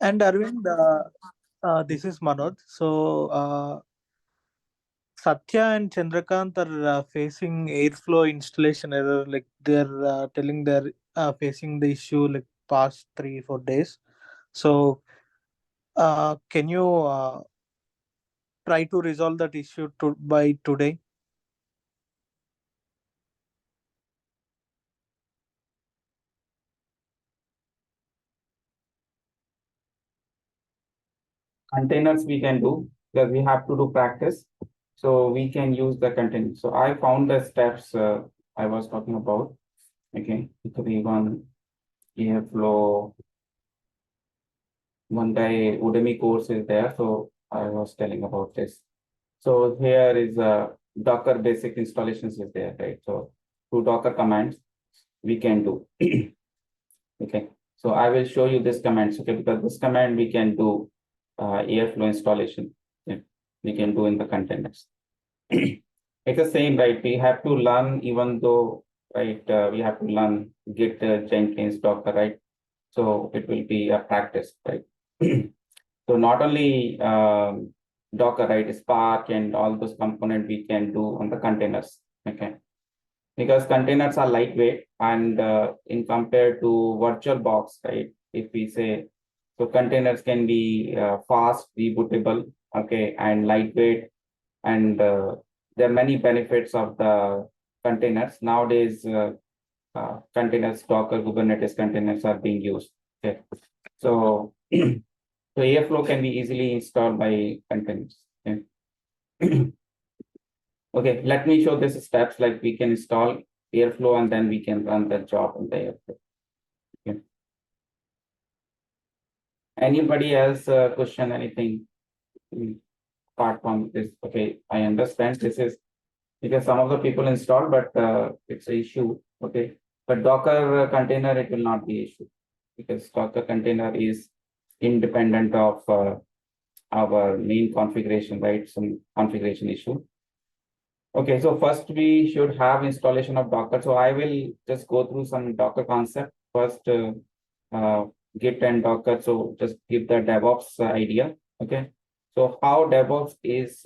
And Arvind, this is Manoj. So Satya and Chandrakant are facing airflow installation error. Like they're telling they're facing the issue like past 3 4 days. So can you try to resolve that issue by today? Containers we can do because we have to do practice. So we can use the container. So I found the steps I was talking about. Okay, it could be one airflow. One guy Udemy course is there. So I was telling about this. So here is a Docker basic installations is there, right? So two Docker commands we can do. Okay, so I will show you this commands. Okay, because this command we can do airflow installation. Yeah, we can do in the containers. It's the same, right? We have to learn, even though, right? We have to learn Git, Jenkins, Docker, right? So it will be a practice, right? So not only Docker, right? Spark and all those components we can do on the containers. Okay, because containers are lightweight and in compared to VirtualBox, right? If we say, so containers can be fast, rebootable, okay, and lightweight, and there are many benefits of the containers nowadays. Containers, Docker, Kubernetes containers are being used. Okay, so so Airflow can be easily installed by containers. Okay. Okay, let me show this steps like we can install Airflow and then we can run the job in the Airflow. Okay. Anybody else question anything apart from this? Okay, I understand this is because some of the people install, but it's an issue. Okay, but Docker container it will not be issue because Docker container is independent of our main configuration, right? Some configuration issue. Okay, so first we should have installation of Docker. So I will just go through some Docker concept first, Git and Docker. So just give the DevOps idea. Okay, so how DevOps is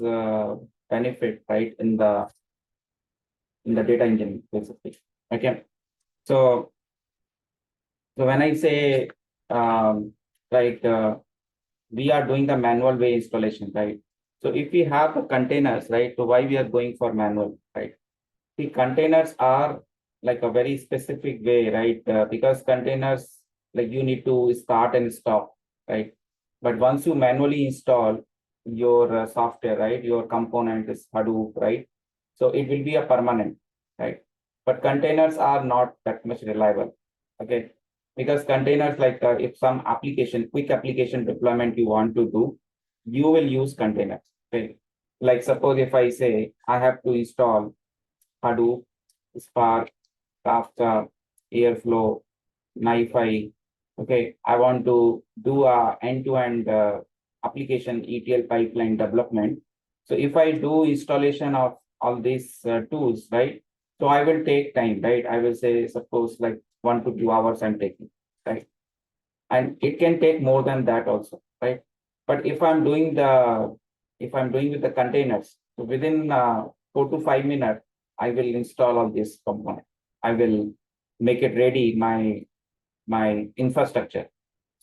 benefit, right, in the data engineering basically. Okay, so when I say like we are doing the manual way installation, right? So if we have the containers, right? So why we are going for manual, right? The containers are like a very specific way, right? Because containers, like you need to start and stop, right? But once you manually install your software, right? Your component is Hadoop, right? So it will be a permanent, right? But containers are not that much reliable, okay? Because containers, like if some application, quick application deployment you want to do, you will use containers, okay? Like suppose if I say I have to install Hadoop, Spark, Kafka, Airflow, NiFi. Okay, I want to do a end-to-end application ETL pipeline development. So if I do installation of all these tools, right? So I will take time, right? I will say, suppose like 1 to 2 hours I'm taking, right? And it can take more than that also, right? But if I'm doing with the containers, so within 4 to 5 minutes, I will install all this component. I will make it ready, my infrastructure.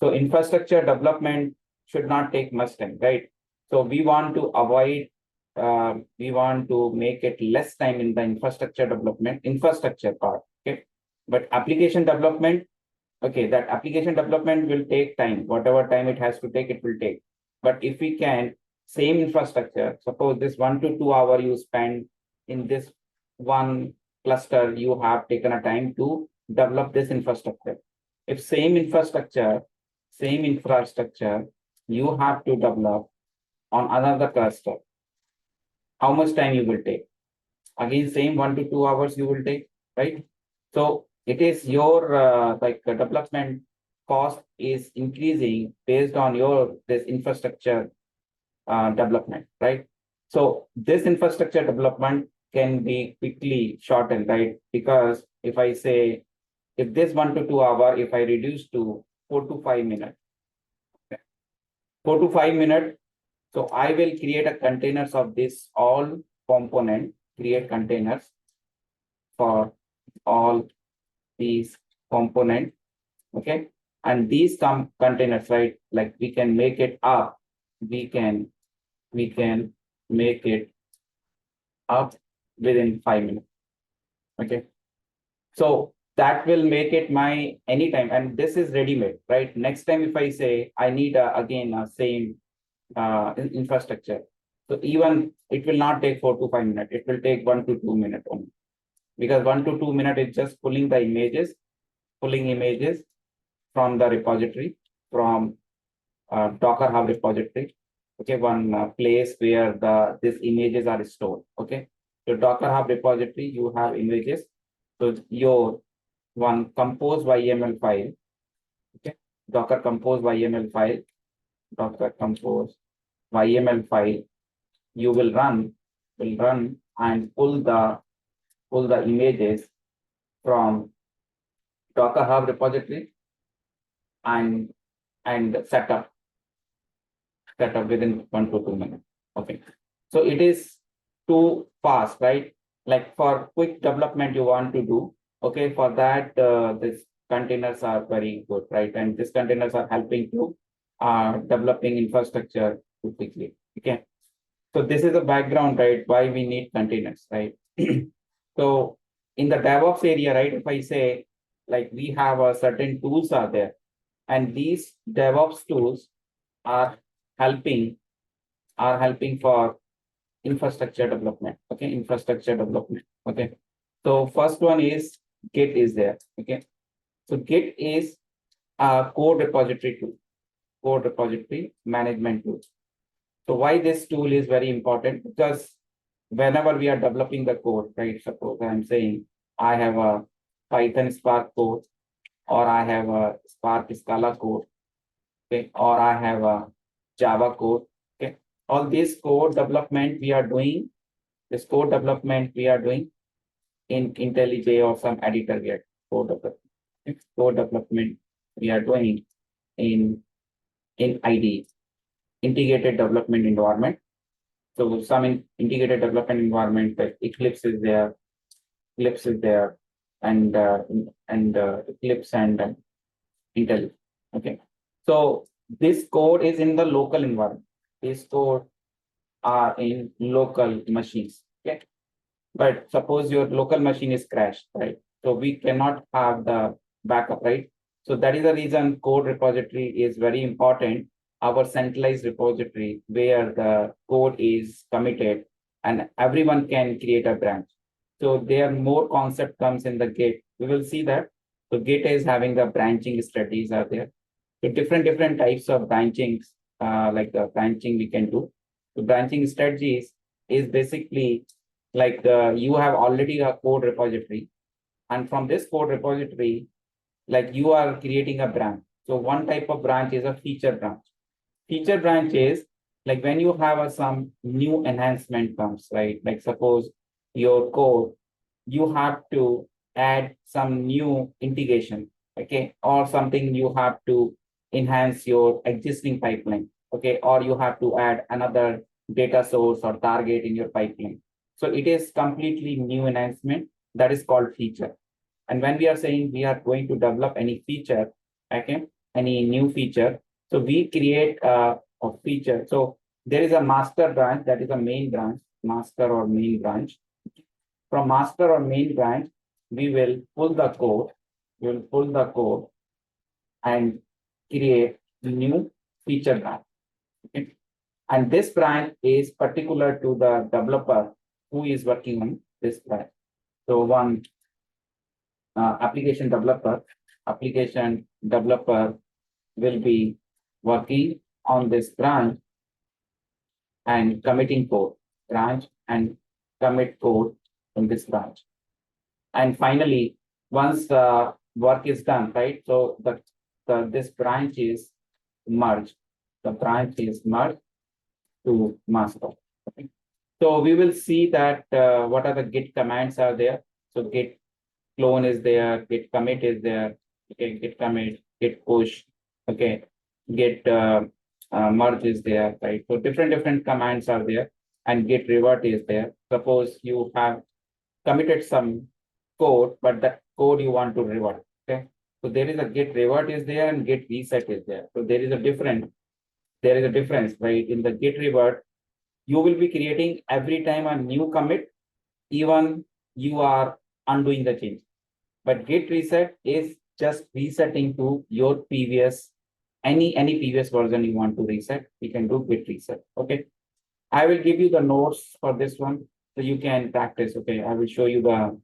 So infrastructure development should not take much time, right? So we want to avoid, we want to make it less time in the infrastructure development, infrastructure part, okay? But application development, okay, that application development will take time. Whatever time it has to take, it will take. But if we can, same infrastructure, suppose this 1 to 2 hour you spend in this one cluster, you have taken a time to develop this infrastructure. If same infrastructure, you have to develop on another cluster, how much time you will take? Again, same 1 to 2 hours you will take, right? So it is your like development cost is increasing based on your this infrastructure development, right? So this infrastructure development can be quickly shortened, right? Because if I say, if this 1 to 2 hour, if I reduce to 4 to 5 minutes, 4 to 5 minutes. So I will create a containers of this all component, create containers for all these component. Okay. And these containers, right? Like we can make it up. We can make it up within 5 minutes. Okay. So that will make it my anytime. And this is ready-made, right? Next time, if I say I need again same infrastructure. So even it will not take 4 to 5 minutes. It will take 1 to 2 minutes only, because 1 to 2 minutes is just pulling images from the repository, from Docker Hub repository. Okay, one place where these images are stored. Okay, so Docker Hub repository, you have images. So your one compose YML file. Okay, Docker compose YML file, Docker compose YML file. You will run and pull the images from Docker Hub repository and set up within 1 to 2 minutes. Okay. So it is too fast, right? Like for quick development you want to do. Okay. For that, these containers are very good, right? And these containers are helping to developing infrastructure too quickly. Okay. So this is the background, right? Why we need containers, right? So in the DevOps area, right? If I say like we have a certain tools are there, and these DevOps tools are helping for infrastructure development. Okay, infrastructure development. Okay, so first one is Git is there. Okay, so Git is a code repository tool, code repository management tool. So why this tool is very important? Because whenever we are developing the code, right? Suppose I'm saying I have a Python Spark code, or I have a Spark Scala code, okay, or I have a Java code. Okay, all this code development we are doing. This code development we are doing in IntelliJ or some editor get code development. Okay? Code development we are doing in IDE, integrated development environment. So some integrated development environment like Eclipse is there, and Eclipse and Intel. Okay, so this code is in the local environment. This code are in local machines. Okay, but suppose your local machine is crashed, right? So we cannot have the backup, right? So that is the reason code repository is very important. Our centralized repository where the code is committed and everyone can create a branch. So there more concept comes in the Git. We will see that. So Git is having the branching strategies are there. So different types of branchings, like the branching we can do. The branching strategies is basically like you have already a code repository, and from this code repository, like you are creating a branch. So one type of branch is a feature branch. Feature branch is like when you have some new enhancement comes, right? Like suppose your code, you have to add some new integration, okay, or something you have to enhance your existing pipeline, okay, or you have to add another data source or target in your pipeline. So it is completely new enhancement that is called feature. And when we are saying we are going to develop any feature, okay, any new feature, so we create a feature. So there is a master branch, that is a main branch, master or main branch. From master or main branch, we will pull the code, and create the new feature branch. Okay? And this branch is particular to the developer who is working on this branch. So one application developer will be working on this branch and committing code, branch and commit code in this branch. And finally, once the work is done, right? So this branch is merged. The branch is merged to master. Okay. So we will see that what are the Git commands are there. So Git clone is there, Git commit is there. Okay, Git commit, Git push. Okay, Git merge is there, right? So different commands are there, and git revert is there. Suppose you have committed some code, but that code you want to revert. Okay. So there is a git revert is there and git reset is there. So there is a difference, right? In the git revert, you will be creating every time a new commit, even you are undoing the change. But git reset is just resetting to your previous any previous version you want to reset. You can do git reset. Okay. I will give you the notes for this one so you can practice. Okay. I will show you the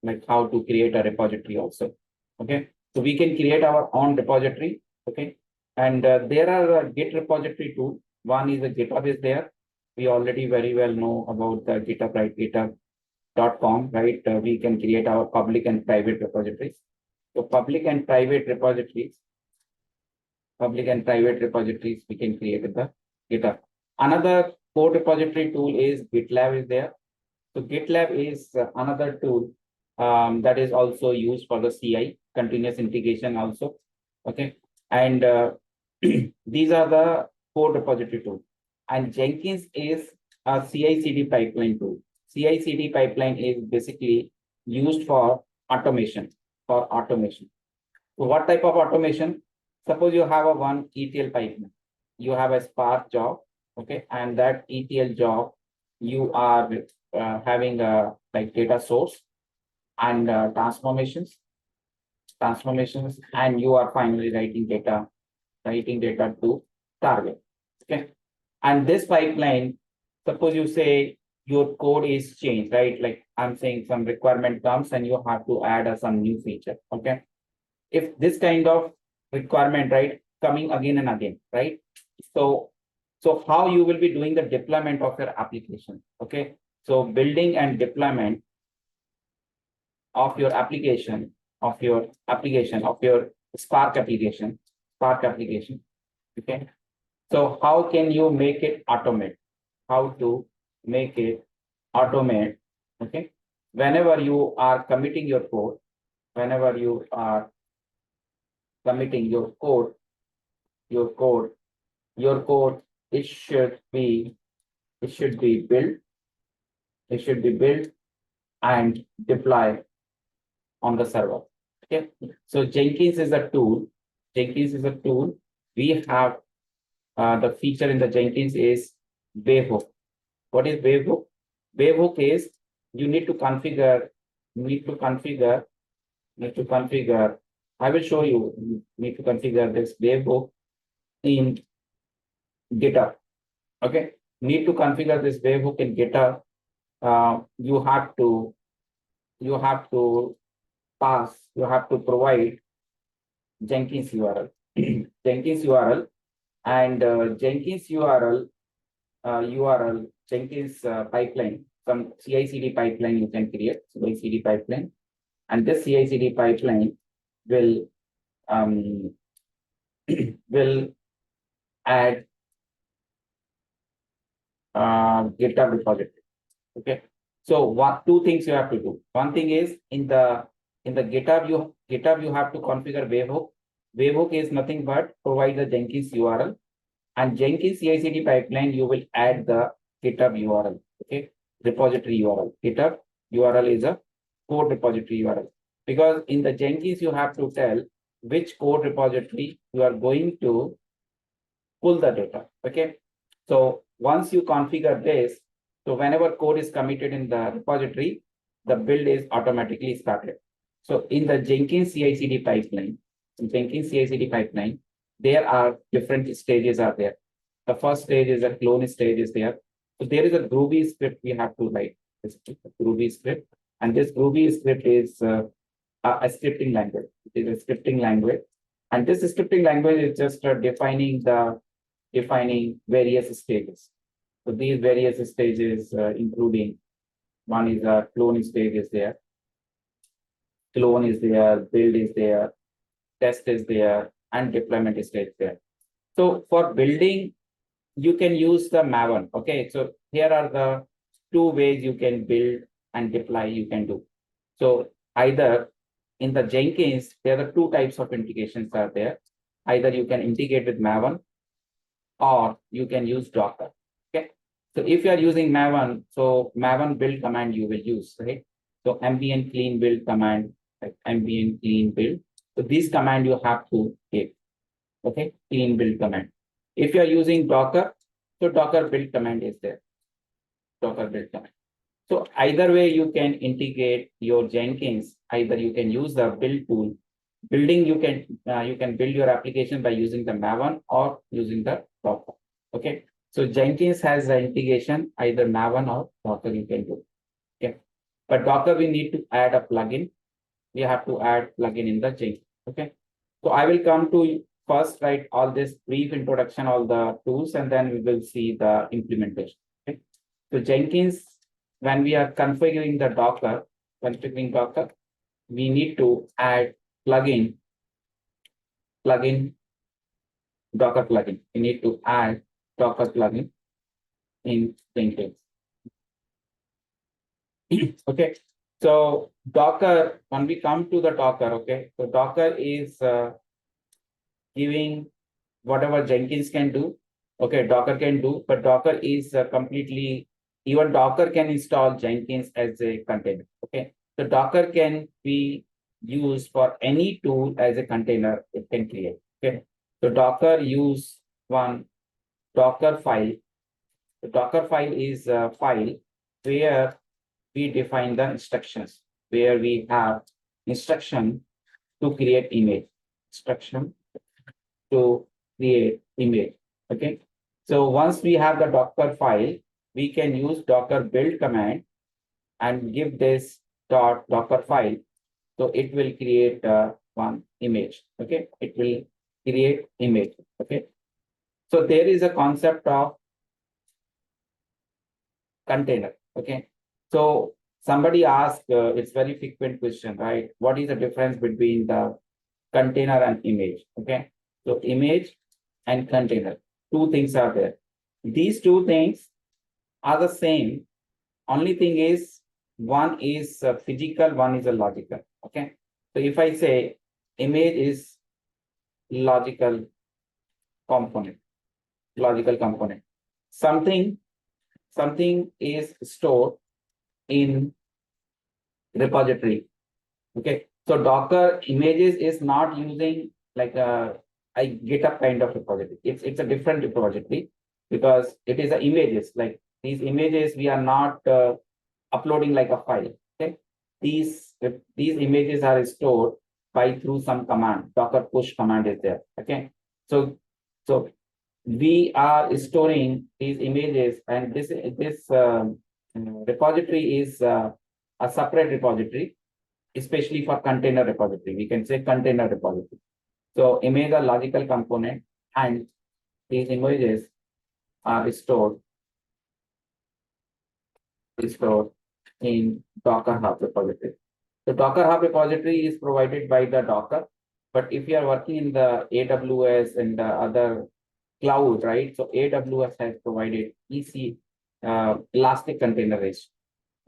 like how to create a repository also. Okay. So we can create our own repository. Okay. And there are a Git repository too. One is a GitHub is there. We already very well know about the GitHub, right? GitHub.com, right? We can create our public and private repositories. So public and private repositories we can create with the GitHub. Another code repository tool is GitLab is there. So GitLab is another tool that is also used for the CI, continuous integration also. Okay. And these are the code repository tool. And Jenkins is a CI/CD pipeline tool. CI/CD pipeline is basically used for automation. So what type of automation? Suppose you have a one ETL pipeline. You have a Spark job, okay, and that ETL job you are having a like data source and transformations, and you are finally writing data to target. Okay. And this pipeline, suppose you say your code is changed, right? Like I'm saying some requirement comes and you have to add some new feature. Okay. If this kind of requirement, right, coming again and again, right? So how you will be doing the deployment of your application. Okay. So building and deployment of your application, of your Spark application. Okay. So how can you make it automate? How to make it automate? Okay. Whenever you are committing your code, your code, it should be built, and deploy on the server. Okay. So Jenkins is a tool. We have the feature in the Jenkins is webhook. What is webhook? Webhook is you need to configure. I will show you. You need to configure this webhook in GitHub. Okay. Need to configure this webhook in GitHub. You have to provide Jenkins URL. Jenkins URL and Jenkins URL, Jenkins pipeline, some CI/CD pipeline you can create, CI/CD pipeline, and this CI/CD pipeline will will add GitHub repository. Okay. So what two things you have to do? One thing is in the GitHub you have to configure webhook. Webhook is nothing but provide the Jenkins URL, and Jenkins CI/CD pipeline you will add the GitHub URL. Okay, repository URL. GitHub URL is a code repository URL, because in the Jenkins you have to tell which code repository you are going to pull the data. Okay, so once you configure this, so whenever code is committed in the repository, the build is automatically started. So in the Jenkins CI/CD pipeline, there are different stages are there. The first stage is a clone stage is there. So there is a Groovy script we have to write. This Groovy script, and this Groovy script is a scripting language. It is a scripting language, and this scripting language is just defining various stages. So these various stages, including one is a clone stage is there, build is there, test is there, and deployment stage there. So for building, you can use the Maven. Okay, so here are the two ways you can build and deploy you can do. So either in the Jenkins, there are two types of integrations are there. Either you can integrate with Maven, or you can use Docker. Okay. So if you are using Maven, so Maven build command you will use, right? So ambient clean build command, like ambient clean build. So this command you have to give. Okay, clean build command. If you are using Docker, so Docker build command is there. Docker build command. So either way, you can integrate your Jenkins. Either you can use the build tool. Building you can build your application by using the Maven or using the Docker. Okay. So Jenkins has the integration either Maven or Docker you can do. Okay. But Docker we need to add a plugin. We have to add plugin in the Jenkins. Okay. So I will come to first write all this brief introduction, all the tools, and then we will see the implementation. Okay. So Jenkins, when we are configuring the Docker, we need to add plugin, Docker plugin. We need to add Docker plugin in Jenkins. Okay. So Docker, when we come to the Docker, okay, so Docker is giving whatever Jenkins can do. Okay, Docker can do, but Docker is completely, even Docker can install Jenkins as a container. Okay, so Docker can be used for any tool as a container it can create. Okay, so Docker use one Docker file. The Docker file is a file where we define the instructions, where we have instruction to create image, instruction to create image. Okay. So once we have the Docker file, we can use Docker build command and give this Docker file. So it will create one image. Okay. It will create image. Okay. So there is a concept of container. Okay. So somebody asked, it's very frequent question, right? What is the difference between the container and image? Okay. So image and container, two things are there. These two things are the same. Only thing is one is physical, one is a logical. Okay. So if I say image is logical component, something is stored in repository. Okay. So Docker images is not using like a GitHub kind of repository. It's a different repository because it is a images. Like these images, we are not uploading like a file. Okay. These images are stored by through some command. Docker push command is there. Okay. So we are storing these images, and this repository is a separate repository, especially for container repository. We can say container repository. So image are logical component, and these images are stored in Docker Hub repository. The Docker Hub repository is provided by the Docker, but if you are working in the AWS and the other cloud, right? So AWS has provided Elastic Container Registry,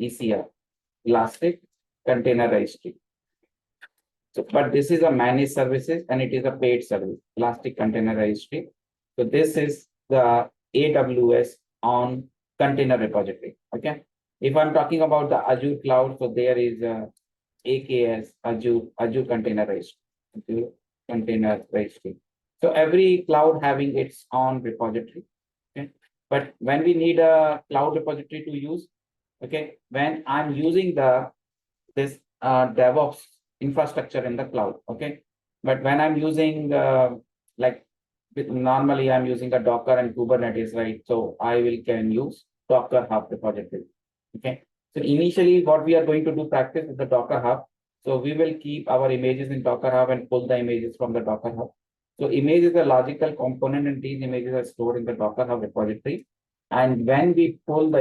ECR, Elastic Container Registry. So, but this is a managed services and it is a paid service, Elastic Container Registry. So this is the AWS on container repository. Okay. If I'm talking about the Azure cloud, so there is AKS, Azure Container Registry, Azure Container Registry. So every cloud having its own repository. Okay. But when we need a cloud repository to use, okay, when I'm using this DevOps infrastructure in the cloud, okay. But when I'm using like normally I'm using a Docker and Kubernetes, right? So I can use Docker Hub repository. Okay. So initially what we are going to do practice is the Docker Hub. So we will keep our images in Docker Hub and pull the images from the Docker Hub. So image is a logical component, and these images are stored in the Docker Hub repository. And when we pull the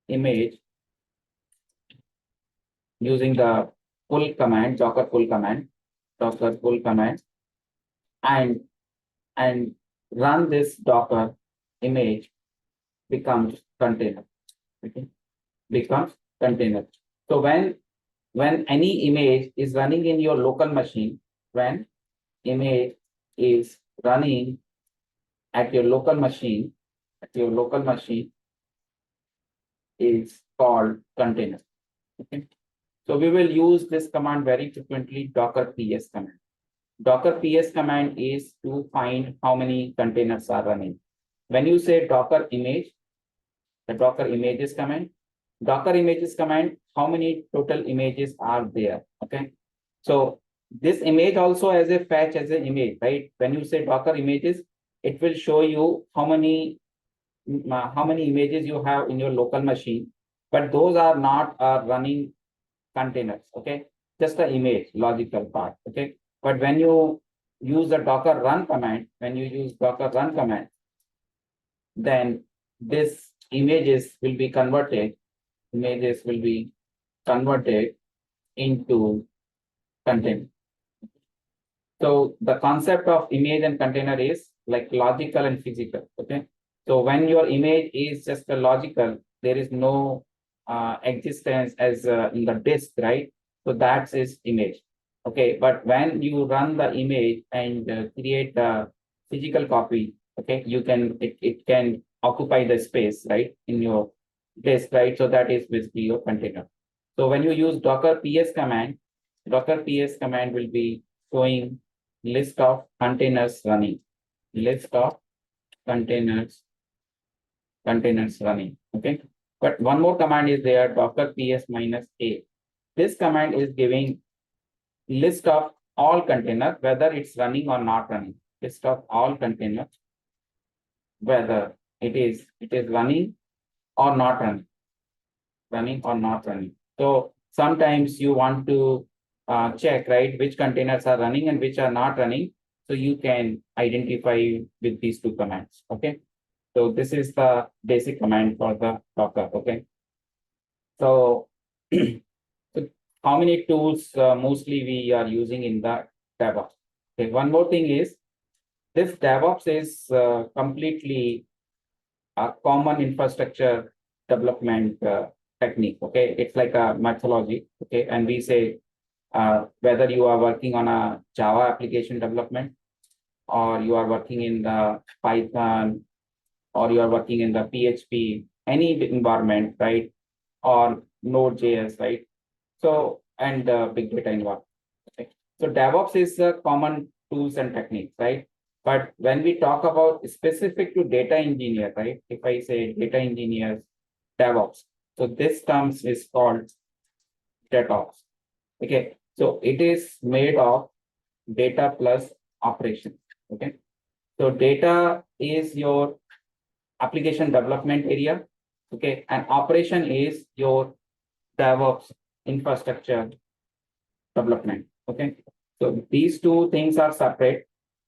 image, using the pull command, Docker pull command, and run this Docker image becomes container. Okay, becomes container. So when any image is running in your local machine, when image is running at your local machine, is called container. Okay. So we will use this command very frequently, docker ps command. Docker ps command is to find how many containers are running. When you say docker image, the docker images command, how many total images are there? Okay. So this image also has a fetch as an image, right? When you say docker images, it will show you how many images you have in your local machine, but those are not running containers. Okay, just the image logical part. Okay, but when you use the docker run command, then this images will be converted into container. So the concept of image and container is like logical and physical. Okay. So when your image is just a logical, there is no existence as in the disk, right? So that's its image. Okay. But when you run the image and create the physical copy, okay, it can occupy the space, right, in your disk, right? So that is basically your container. So when you use docker ps command will be showing list of containers running, okay. But one more command is there, docker ps minus a. This command is giving list of all containers, whether it's running or not running. List of all containers, whether it is running or not running. So sometimes you want to check, right, which containers are running and which are not running. So you can identify with these two commands. Okay. So this is the basic command for the Docker. Okay. So, so how many tools mostly we are using in the DevOps? Okay. One more thing is this DevOps is completely a common infrastructure development technique. Okay. It's like a methodology. Okay. And we say whether you are working on a Java application development, or you are working in the Python, or you are working in the PHP, any environment, right? Or Node.js, right? So, and big data environment. Okay. So DevOps is a common tools and techniques, right? But when we talk about specific to data engineer, right? If I say data engineers, DevOps, so this terms is called DevOps. Okay. So it is made of data plus operations. Okay. So data is your application development area. Okay. And operation is your DevOps infrastructure development. Okay. So these two things are separate,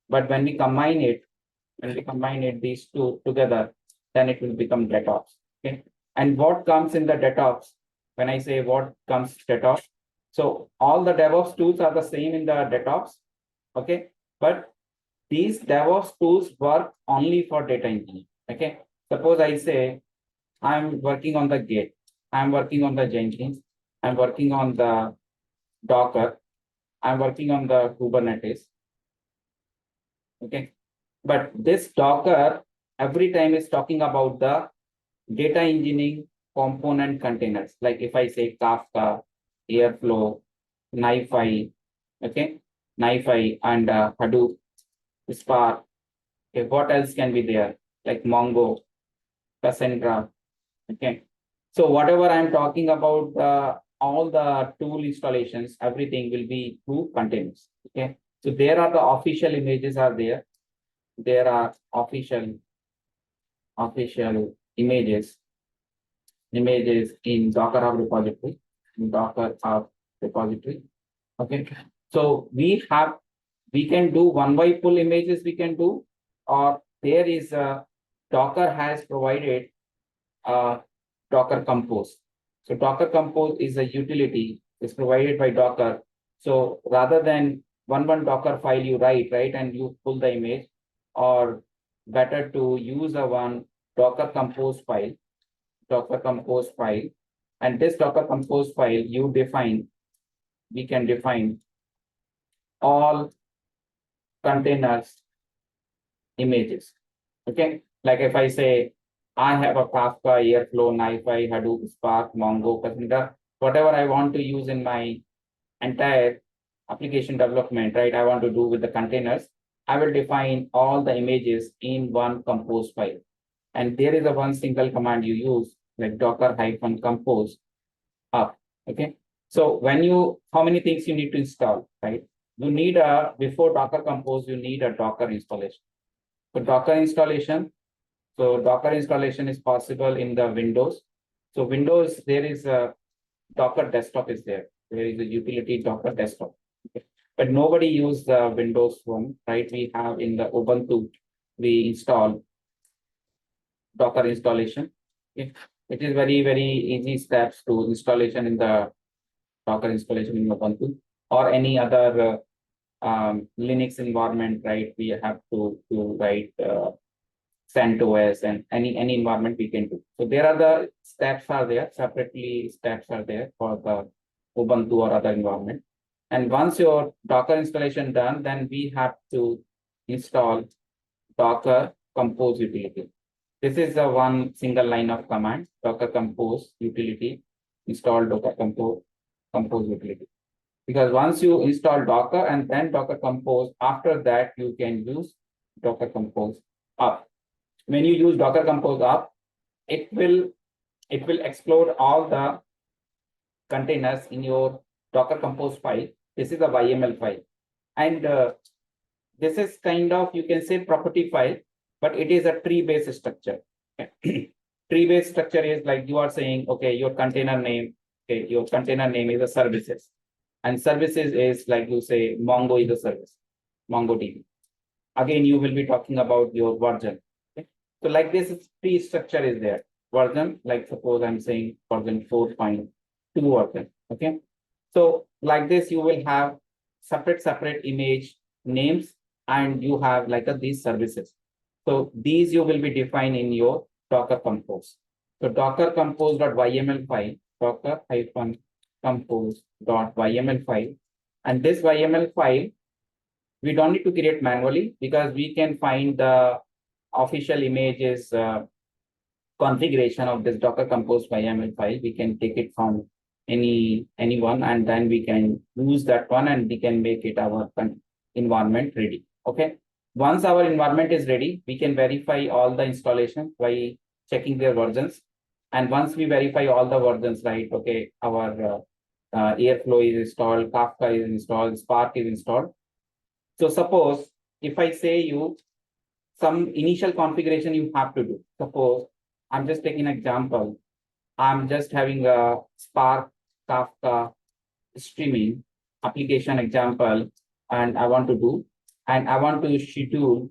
but when we combine it, these two together, then it will become DevOps. Okay. And what comes in the DevOps? When I say what comes DevOps, so all the DevOps tools are the same in the DevOps. Okay. But these DevOps tools work only for data engineering. Okay. Suppose I say I'm working on the Git, I'm working on the Jenkins, I'm working on the Docker, I'm working on the Kubernetes. Okay. But this Docker every time is talking about the data engineering component containers. Like if I say Kafka, Airflow, NiFi, okay, NiFi and Hadoop, Spark. Okay, what else can be there? Like Mongo, Cassandra. Okay. So whatever I'm talking about, all the tool installations, everything will be through containers. Okay. So there are the official images are there. There are official images in Docker Hub repository. Okay. So we can do one by pull images we can do, or there is a Docker has provided Docker Compose. So Docker Compose is a utility, it's provided by Docker. So rather than one Docker file you write, right, and you pull the image, or better to use a one Docker Compose file, and this Docker Compose file we can define all containers images. Okay, like if I say I have a Kafka, Airflow, NiFi, Hadoop, Spark, Mongo, Cassandra, whatever I want to use in my entire application development, right? I want to do with the containers. I will define all the images in one compose file. And there is a one single command you use, like docker hyphen compose up. Okay. So when you, how many things you need to install, right? You need a, before Docker compose, you need a Docker installation. So Docker installation is possible in the Windows. So Windows, there is a Docker desktop is there. There is a utility Docker desktop. Okay. But nobody use the Windows one, right? We have in the Ubuntu, we install Docker installation. Okay. It is very, very easy steps to installation in the Docker installation in Ubuntu or any other Linux environment, right? We have to write CentOS and any environment we can do. So there are the steps are there, separately steps are there for the Ubuntu or other environment. And once your Docker installation done, then we have to install Docker compose utility. This is the one single line of command, Docker compose utility, install Docker compose utility. Because once you install Docker and then Docker compose, after that you can use Docker compose up. When you use Docker compose up, it will explode all the containers in your Docker compose file. This is a YML file. And this is kind of, you can say property file, but it is a tree-based structure. Tree-based structure is like you are saying, okay, your container name, okay, your container name is a services. And services is like you say, Mongo is a service, MongoDB. Again, you will be talking about your version. Okay? So like this tree structure is there. Version, like suppose I'm saying version 4.2 version. Okay. So like this, you will have separate image names and you have like these services. So these you will be defined in your Docker compose. So Docker compose.yml file, Docker hyphen compose.yml file. And this YML file, we don't need to create manually because we can find the official images configuration of this Docker compose YML file. We can take it from anyone and then we can use that one and we can make it our environment ready. Okay. Once our environment is ready, we can verify all the installation by checking their versions. And once we verify all the versions, right? Okay, our Airflow is installed, Kafka is installed, Spark is installed. So suppose if I say you some initial configuration you have to do. Suppose I'm just taking an example. I'm just having a Spark Kafka streaming application example, and I want to do, and I want to schedule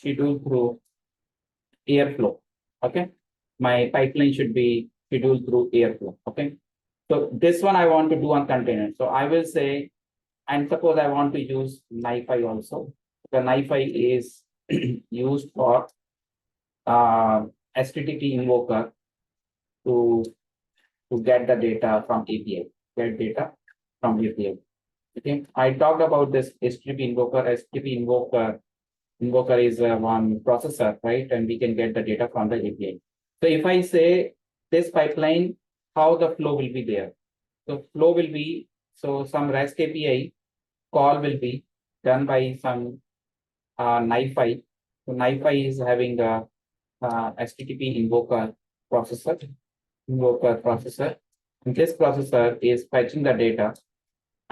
through Airflow. Okay, my pipeline should be scheduled through Airflow. Okay, so this one I want to do on container. So I will say, and suppose I want to use NiFi also. The NiFi is used for HTTP invoker to get the data from API, get data from API. Okay, I talked about this HTTP invoker. HTTP invoker is one processor, right? And we can get the data from the API. So if I say this pipeline, how the flow will be there? So flow will be, so some REST API call will be done by some NiFi. So NiFi is having a HTTP invoker processor. And this processor is fetching the data.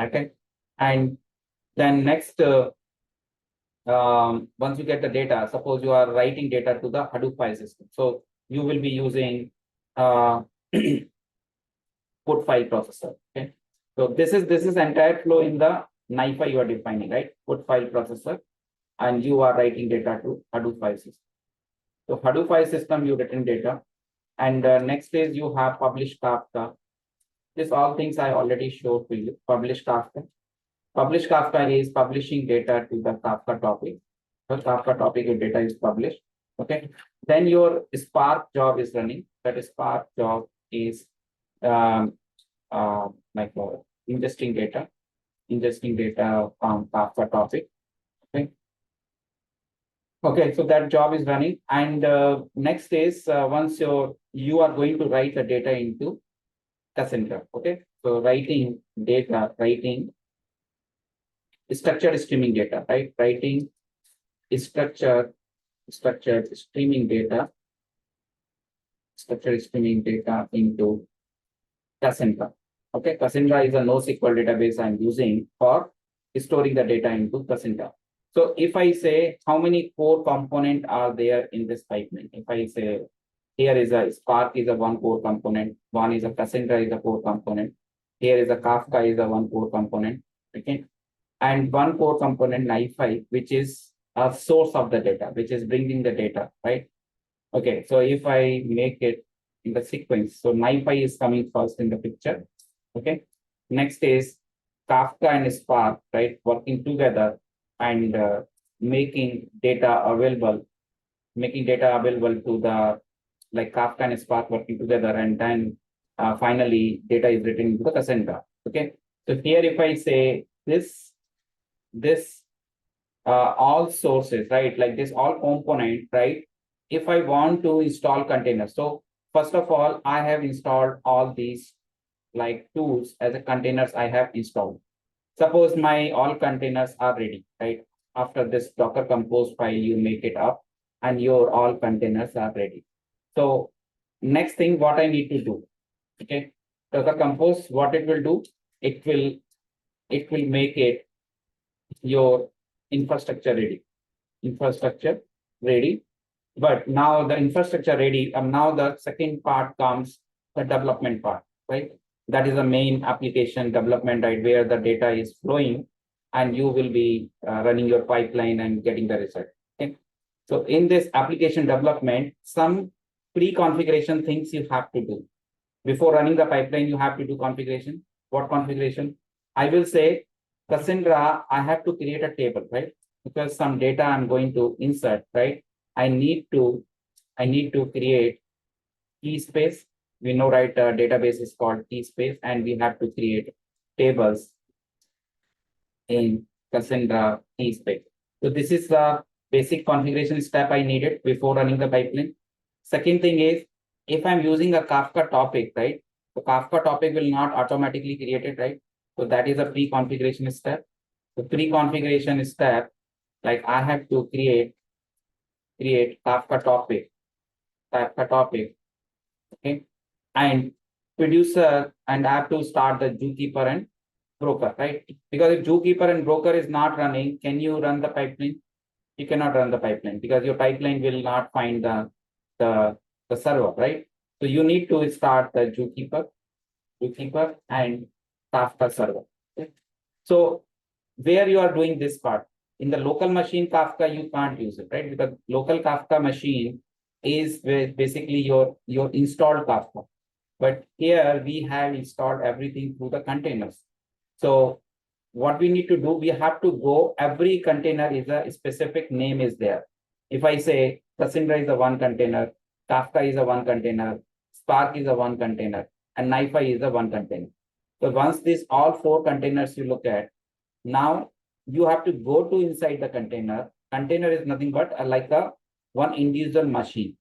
Okay, and then next, once you get the data, suppose you are writing data to the Hadoop file system. So you will be using put file processor. Okay, so this is entire flow in the NiFi you are defining, right? Put file processor, and you are writing data to Hadoop file system. So Hadoop file system, you written data, and next is you have publish Kafka. This all things I already showed to you. Publish Kafka. Publish Kafka is publishing data to the Kafka topic. So Kafka topic, your data is published. Okay. Then your Spark job is running. That Spark job is like ingesting data from Kafka topic. Okay. Okay, so that job is running. And next is once you are going to write the data into Cassandra. Okay, so writing structured streaming data, right? Writing structured structured streaming data, structured streaming data into Cassandra. Okay, Cassandra is a NoSQL database I'm using for storing the data into Cassandra. So if I say how many core component are there in this pipeline, if I say here is a Spark is a one core component, one is a Cassandra is a core component, here is a Kafka is a one core component, okay, and one core component NiFi, which is a source of the data, which is bringing the data, right? Okay, so if I make it in the sequence, so NiFi is coming first in the picture. Okay, next is Kafka and Spark, right, working together and making data available to the like Kafka and Spark working together, and then finally data is written into the Cassandra. Okay, so here if I say this all sources, right, like this all component, right, if I want to install containers, so first of all I have installed all these like tools as a containers I have installed. Suppose my all containers are ready, right? After this Docker Compose file, you make it up and your all containers are ready. So next thing, what I need to do, okay? Docker Compose, what it will do, it will make it your infrastructure ready, infrastructure ready. But now the infrastructure ready, and now the second part comes the development part, right? That is the main application development, right, where the data is flowing and you will be running your pipeline and getting the result. Okay. So in this application development, some pre-configuration things you have to do. Before running the pipeline, you have to do configuration. What configuration? I will say, Cassandra, I have to create a table, right? Because some data I'm going to insert, right? I need to create key space. We know, right, database is called key space, and we have to create tables in Cassandra key space. So this is the basic configuration step I needed before running the pipeline. Second thing is, if I'm using a Kafka topic, right? The Kafka topic will not automatically create it, right? So that is a pre-configuration step. The pre-configuration step, like I have to create Kafka topic, okay, and producer, and I have to start the zookeeper and broker, right? Because if zookeeper and broker is not running, can you run the pipeline? You cannot run the pipeline because your pipeline will not find the, the server, right? So you need to start the zookeeper and Kafka server. Okay? So where you are doing this part in the local machine Kafka, you can't use it, right? Because local Kafka machine is basically your installed Kafka. But here we have installed everything through the containers. So what we need to do, we have to go, every container is a specific name is there. If I say Cassandra is a one container, Kafka is a one container, Spark is a one container, and NiFi is a one container. So once these all four containers you look at, now you have to go to inside the container. Container is nothing but like a one individual machine.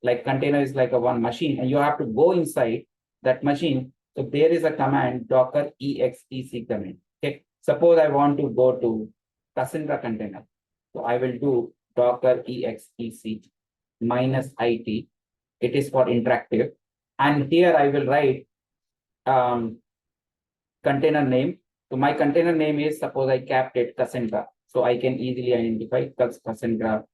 Like container is like a one machine, and you have to go inside that machine. So there is a command docker exec command. Okay. Suppose I want to go to Cassandra container. So I will do docker exec -it. It is for interactive. And here I will write container name. So my container name is, suppose I capped it Cassandra. So I can easily identify Cassandra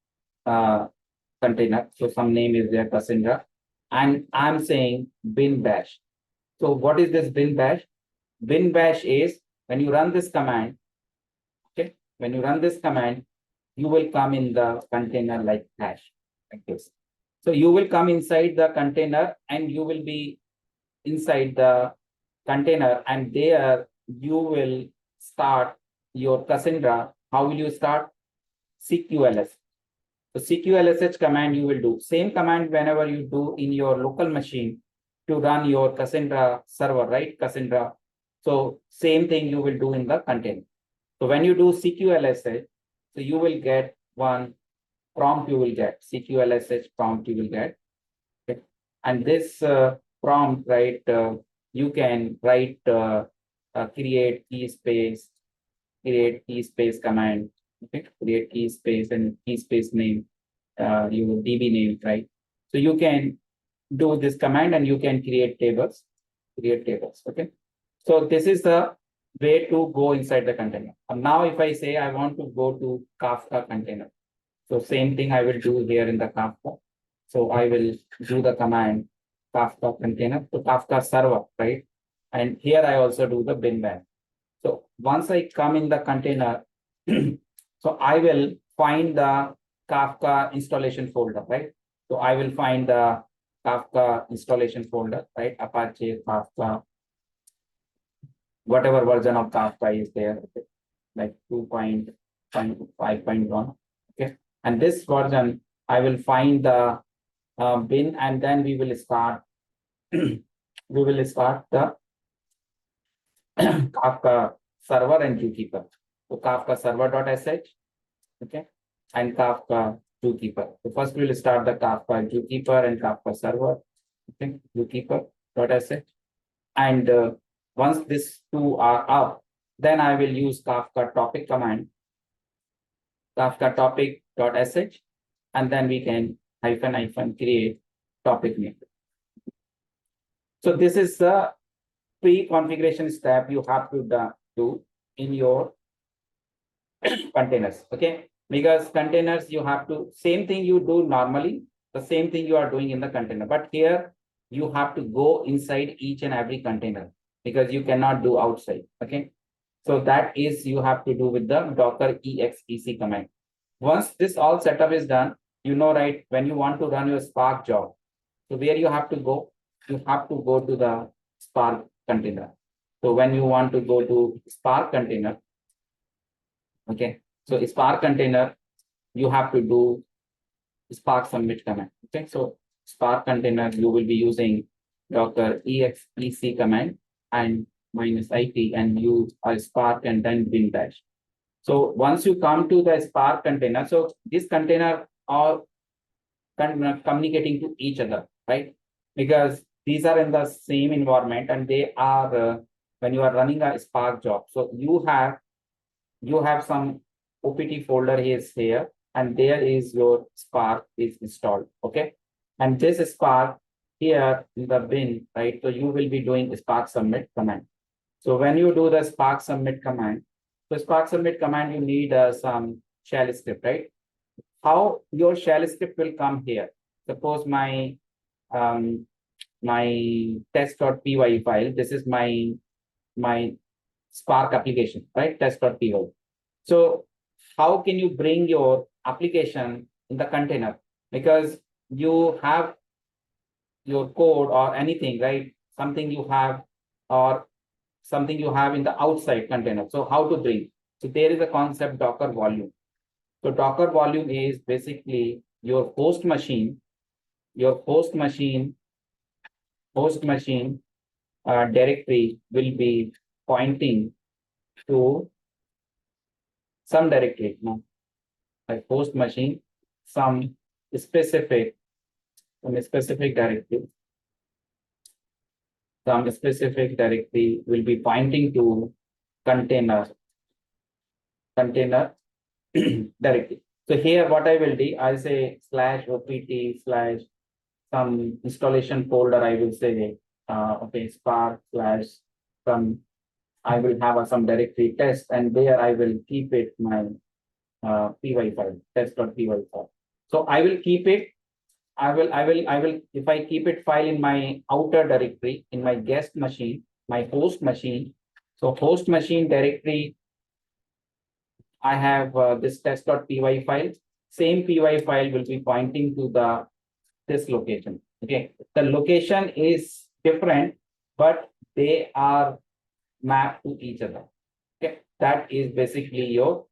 container. So some name is there, Cassandra. And I'm saying bin bash. So what is this bin bash? Bin bash is when you run this command, okay, when you run this command, you will come in the container like hash, like this. So you will come inside the container and you will be inside the container, and there you will start your Cassandra. How will you start? CQLS. So CQLSH command you will do. Same command whenever you do in your local machine to run your Cassandra server, right? Cassandra. So same thing you will do in the container. So when you do CQLSH, so you will get one prompt you will get, CQLSH prompt you will get. Okay. And this prompt, right, you can write, create key space, create key space command, okay, create key space and key space name, your DB name, right? So you can do this command and you can create tables, okay? So this is the way to go inside the container. And now if I say I want to go to Kafka container, so same thing I will do here in the Kafka. So I will do the command Kafka container to Kafka server, right? And here I also do the bin ban. So once I come in the container, so I will find the Kafka installation folder, right? So I will find the Kafka installation folder, right? Apache Kafka, whatever version of Kafka is there, okay? Like 2.5.1, okay? And this version, I will find the bin, and then we will start we will start the Kafka server and zookeeper. So Kafka server.sh, okay, and Kafka zookeeper. So first we will start the Kafka zookeeper and Kafka server, okay, zookeeper.sh. And once these two are up, then I will use Kafka topic command, Kafka topic.sh, and then we can hyphen create topic name. So this is the pre-configuration step you have to do in your containers, okay? Because containers, you have to, same thing you do normally, the same thing you are doing in the container, but here you have to go inside each and every container because you cannot do outside, okay? So that is you have to do with the docker exec command. Once this all setup is done, you know, right, when you want to run your Spark job, so where you have to go? You have to go to the Spark container. So when you want to go to Spark container, okay, so Spark container, you have to do Spark submit command. Okay, so Spark container, you will be using docker exec command and -it and use a Spark and then bin bash. So once you come to the Spark container, so this container are communicating to each other, right? Because these are in the same environment and they are when you are running a Spark job. So you have some OPT folder is here, and there is your Spark is installed. Okay, and this Spark here in the bin, right? So you will be doing Spark submit command. So when you do the Spark submit command, so Spark submit command, you need some shell script, right? How your shell script will come here? Suppose um, my test.py file. This is my Spark application, right? Test.py. So how can you bring your application in the container? Because you have your code or anything, right? Something you have or something you have in the outside container. So how to bring? So there is a concept Docker volume. So Docker volume is basically your host machine, host machine directory will be pointing to some directory, no, like host machine, some specific, directory, will be pointing to container directory. So here what I will do, I'll say /opt/ some installation folder, I will say, okay, Spark / some, I will have some directory test, and there I will keep it my py file, test.py file. So I will keep it, if I keep it file in my outer directory, in my guest machine, my host machine. So host machine directory, I have this test.py file. Same py file will be pointing to this location. Okay, the location is different, but they are mapped to each other. Okay, that is basically your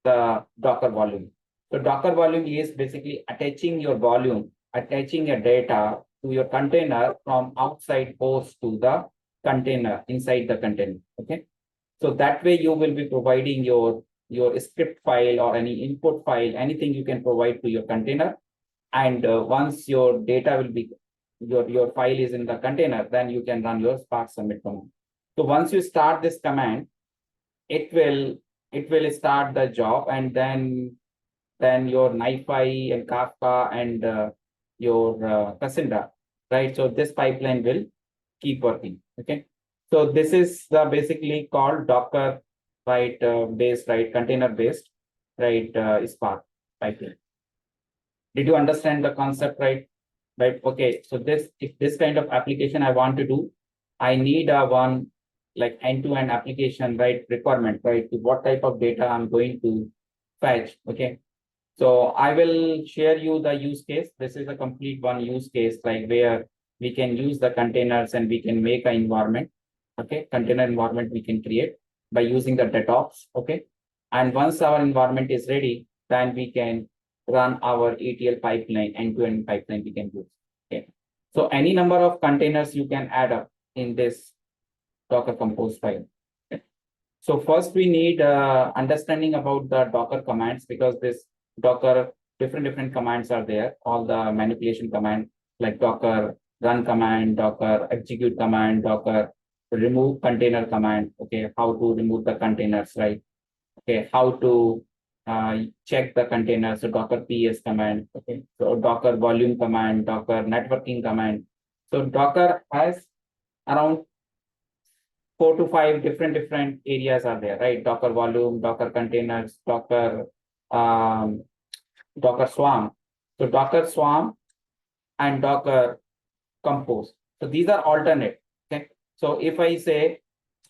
the Docker volume. So Docker volume is basically attaching your volume, attaching your data to your container from outside host to the container inside the container. Okay, so that way you will be providing your your script file or any input file, anything you can provide to your container. And once your data will be, your file is in the container, then you can run your Spark submit command. So once you start this command, it will start the job, and then your NiFi and Kafka and your Cassandra, right? So this pipeline will keep working. Okay. So this is the basically called Docker, right? Based, right? Container based, right? Spark pipeline. Did you understand the concept, right? Right. Okay. So if this kind of application I want to do, I need a one like end-to-end application, right? Requirement, right? What type of data I'm going to fetch. Okay. So I will share you the use case. This is a complete one use case, like where we can use the containers and we can make an environment. Okay, container environment we can create by using the DevOps. Okay, and once our environment is ready, then we can run our ETL pipeline, end-to-end pipeline we can use. Okay, so any number of containers you can add up in this Docker Compose file. Okay. So first we need understanding about the Docker commands, because this Docker, different commands are there. All the manipulation command like Docker run command, Docker execute command, Docker remove container command. Okay, how to remove the containers, right? Okay, how to check the container. So Docker PS command. Okay, so Docker volume command, Docker networking command. So Docker has around 4 to 5 different areas are there, right? Docker volume, Docker containers, um, Docker Swarm. So Docker Swarm and Docker Compose. So these are alternate. Okay. So if I say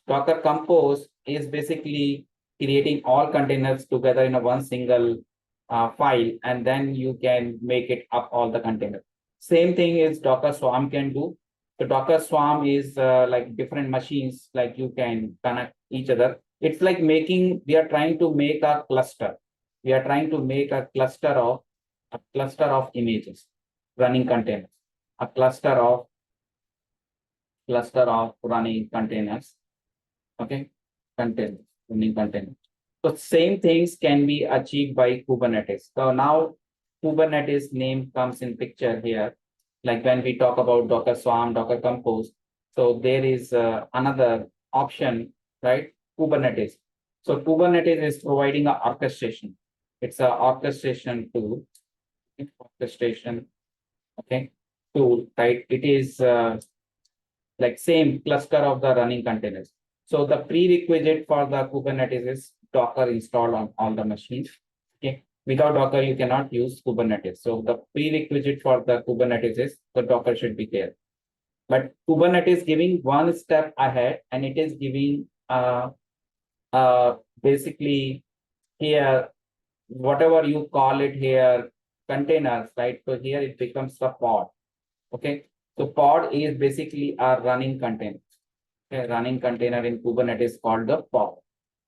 Docker Compose is basically creating all containers together in a one single file, and then you can make it up all the containers. Same thing is Docker Swarm can do. So Docker Swarm is like different machines, like you can connect each other. It's like we are trying to make a cluster. We are trying to make a cluster of images running containers, a cluster of running containers. Okay, containers, running containers. So same things can be achieved by Kubernetes. So now Kubernetes name comes in picture here. Like when we talk about Docker Swarm, Docker Compose, so there is another option, right? Kubernetes. So Kubernetes is providing an orchestration. It's an orchestration tool. Orchestration, okay, tool, right? It is like same cluster of the running containers. So the prerequisite for the Kubernetes is Docker installed on all the machines. Okay. Without Docker, you cannot use Kubernetes. So the prerequisite for the Kubernetes is the Docker should be there. But Kubernetes giving one step ahead, and it is giving basically here, whatever you call it here, containers, right? So here it becomes a pod. Okay. So pod is basically a running container. A running container in Kubernetes called the pod.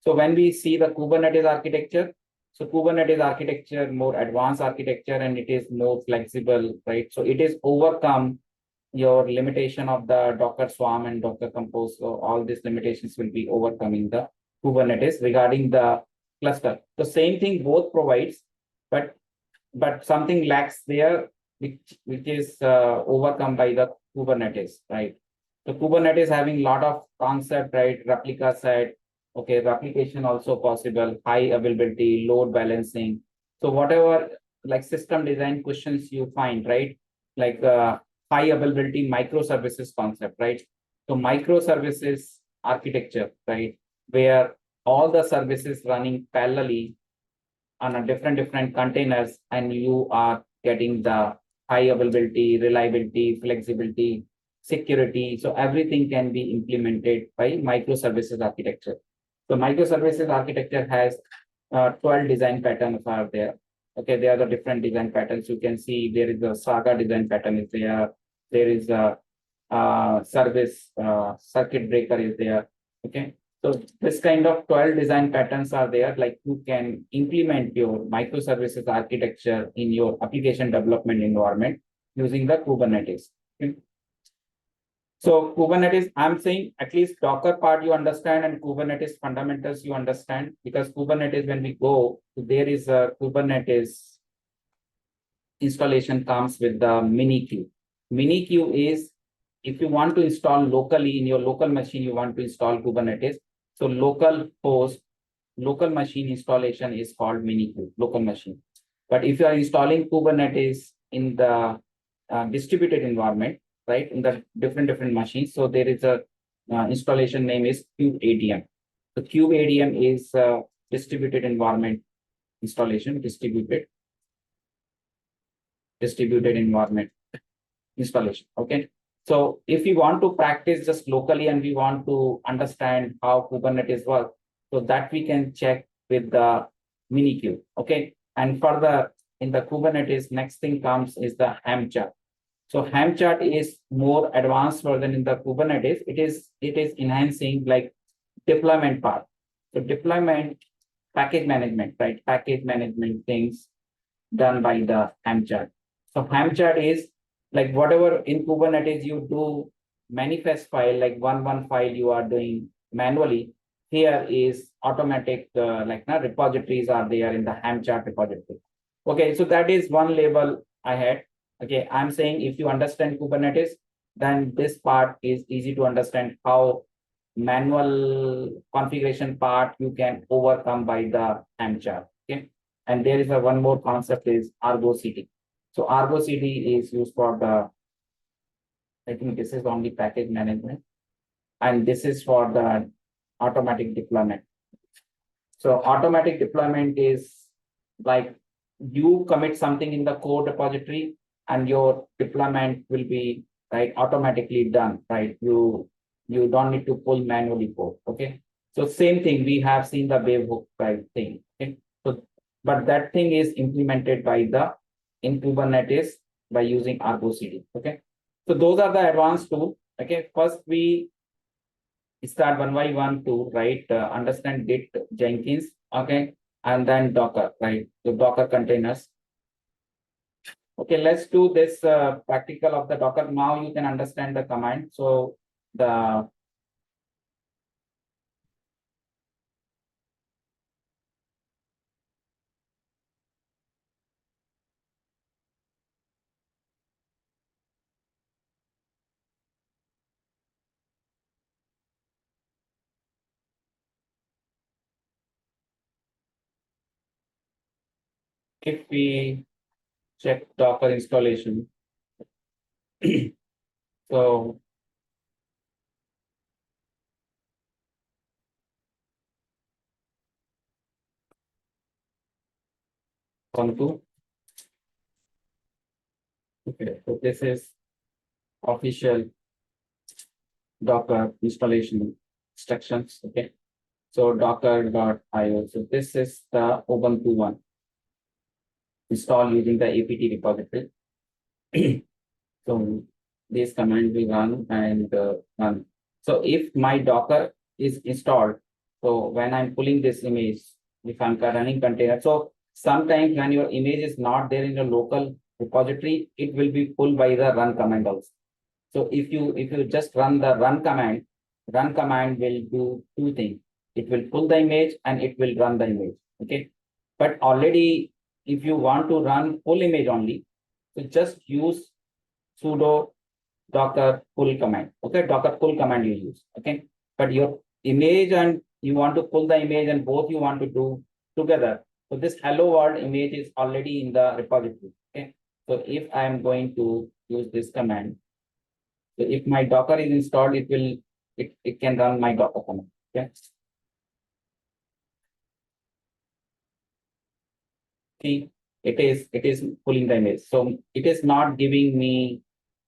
So when we see the Kubernetes architecture, so Kubernetes architecture, more advanced architecture, and it is more flexible, right? So it is overcome your limitation of the Docker Swarm and Docker Compose. So all these limitations will be overcoming the Kubernetes regarding the cluster. The same thing both provides, but something lacks there, which is overcome by the Kubernetes, right? So Kubernetes having a lot of concept, right? Replica set, okay, replication also possible, high availability, load balancing. So whatever like system design questions you find, right? Like high availability microservices concept, right? So microservices architecture, right? Where all the services running parallelly on a different containers, and you are getting the high availability, reliability, flexibility, security. So everything can be implemented by microservices architecture. So microservices architecture has 12 design patterns are there. Okay, there are the different design patterns. You can see there is a Saga design pattern is there. There is a service circuit breaker is there. Okay, so this kind of 12 design patterns are there. Like you can implement your microservices architecture in your application development environment using the Kubernetes. Okay. So Kubernetes, I'm saying at least Docker part you understand and Kubernetes fundamentals you understand, because Kubernetes, when we go, there is a Kubernetes installation comes with the mini queue. Mini queue is if you want to install locally in your local machine, you want to install Kubernetes. So local host, local machine installation is called mini queue, local machine. But if you are installing Kubernetes in the distributed environment, right, in the different machines, so there is a installation name is kubeadm. So kubeadm is distributed environment installation, distributed environment installation. Okay. So if we want to practice just locally and we want to understand how Kubernetes works, so that we can check with the mini queue. Okay. And further in the Kubernetes, next thing comes is the ham chart. So ham chart is more advanced version in the Kubernetes. It is enhancing like deployment part. So deployment, package management, right? Package management things done by the ham chart. So ham chart is like whatever in Kubernetes you do manifest file, like one file you are doing manually. Here is automatic, like now repositories are there in the ham chart repository. Okay, so that is one label I had. Okay, I'm saying if you understand Kubernetes, then this part is easy to understand how manual configuration part you can overcome by the ham chart. Okay, and there is a one more concept is Argo CD. So Argo CD is used for the, I think this is only package management, and this is for the automatic deployment. So automatic deployment is like you commit something in the code repository and your deployment will be right automatically done, right? You don't need to pull manually code. Okay. So same thing, we have seen the webhook right thing. Okay. So but that thing is implemented by the in Kubernetes by using Argo CD. Okay. So those are the advanced tools. Okay. First we start one by one to right understand Git, Jenkins, okay, and then Docker, right? The Docker containers. Okay, let's do this practical of the Docker. Now you can understand the command. So the if we check Docker installation, so on to okay, so this is official Docker installation instructions. Okay, so docker.io. So this is the Ubuntu one. Install using the apt repository. So this command will run and run. So if my Docker is installed, so when I'm pulling this image, if I'm running container, so sometimes when your image is not there in your local repository, it will be pulled by the run command also. So if you just run the run command will do two things. It will pull the image and it will run the image. Okay. But already if you want to run full image only, so just use sudo docker pull command. Okay, docker pull command you use. Okay, but your image and you want to pull the image and both you want to do together. So this hello world image is already in the repository. Okay, so if I am going to use this command, so if my docker is installed, it can run my docker command. Okay. See, it is pulling the image. So it is not giving me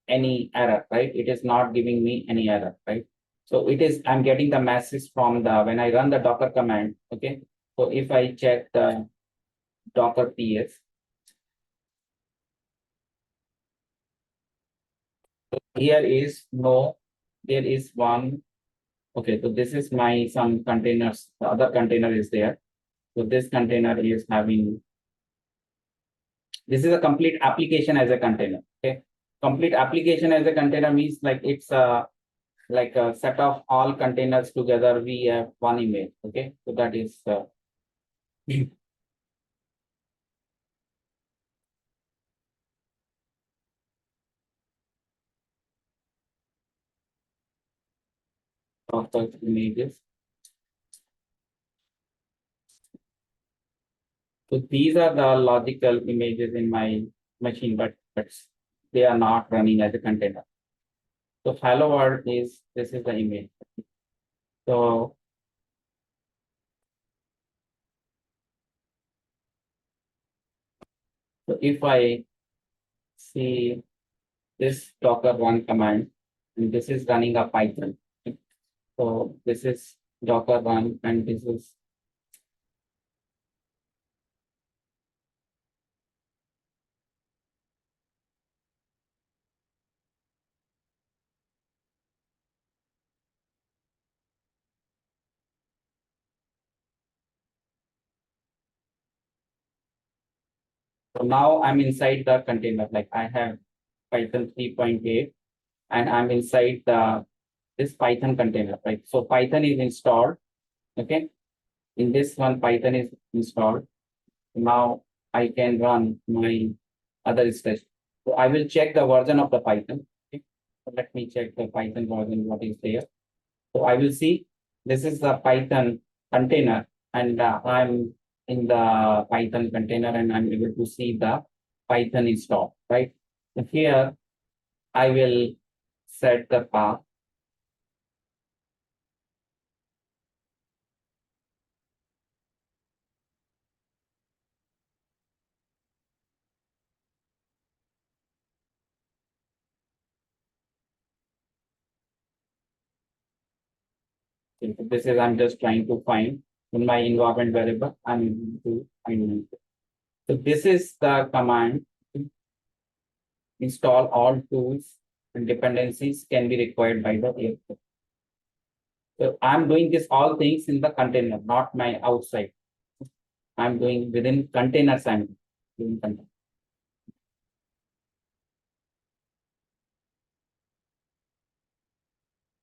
any error, right? It is not giving me any error, right? So it is, I'm getting the message from the, when I run the Docker command, okay? So if I check the Docker PS, so here is no, there is one, okay, so this is my some containers, the other container is there. So this container is having, this is a complete application as a container, okay? Complete application as a container means like it's a like a set of all containers together, we have one image. Okay, so that is of the images. So these are the logical images in my machine, but they are not running as a container. So hello world is, this is the image. So if I see this Docker run command, and this is running a Python. So this is Docker run, and this is, so now I'm inside the container. Like I have Python 3.8, and I'm inside the this Python container, right? So Python is installed. Okay. In this one, Python is installed. Now I can run my other steps. So I will check the version of the Python. Okay. So let me check the Python version, what is there. So I will see this is the Python container, and I'm in the Python container, and I'm able to see the Python install, right? So here I will set the path. This is, I'm just trying to find in my environment variable, I'm able to find it. So this is the command: install all tools and dependencies can be required by the airflow. So I'm doing this all things in the container, not my outside. I'm doing within containers. I'm doing container.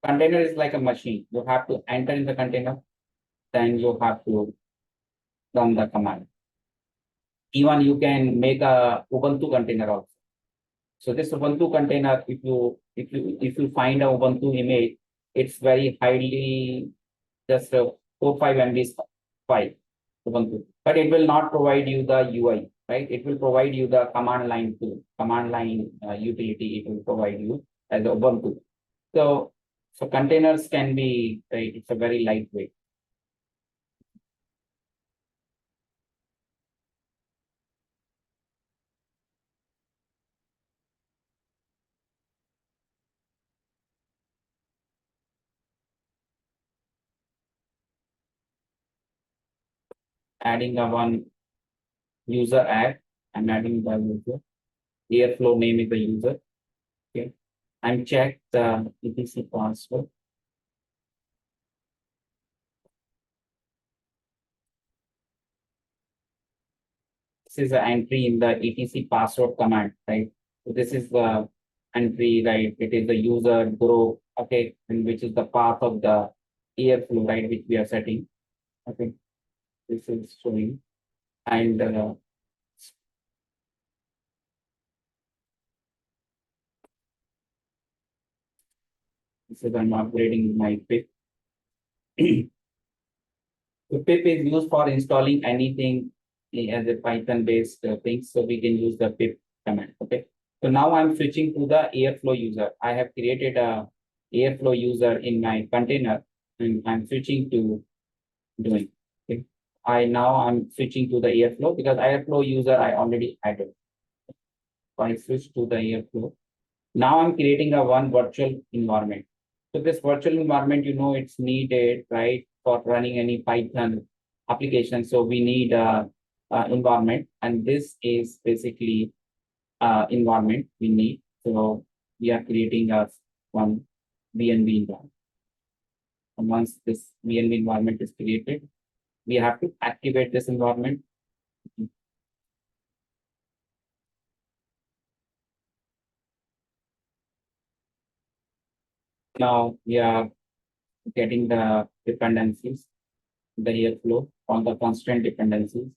Container is like a machine. You have to enter in the container, then you have to run the command. Even you can make a Ubuntu container also. So this Ubuntu container, if you find a Ubuntu image, it's very highly just 4-5 MB file Ubuntu, but it will not provide you the UI, right? It will provide you the command line tool, command line utility. It will provide you as Ubuntu. So containers can be, right, it's a very lightweight. Adding a one user add, I'm adding the user. Airflow name is the user. Okay. I'm check the etc password. This is the entry in the etc password command, right? So this is the entry, right? It is the user group, okay, and which is the path of the airflow, right, which we are setting. Okay, this is showing, and this is I'm upgrading my pip. So pip is used for installing anything as a Python based thing. So we can use the pip command. Okay. So now I'm switching to the Airflow user. I have created a Airflow user in my container, and I'm switching to doing. Okay. I'm switching to the Airflow because Airflow user I already added. So I switch to the Airflow. Now I'm creating a one virtual environment. So this virtual environment, it's needed, right, for running any Python application. So we need a environment, and this is basically environment we need. So we are creating a one VNV environment. And once this VNV environment is created, we have to activate this environment. Now we are getting the dependencies, the airflow, all the constant dependencies.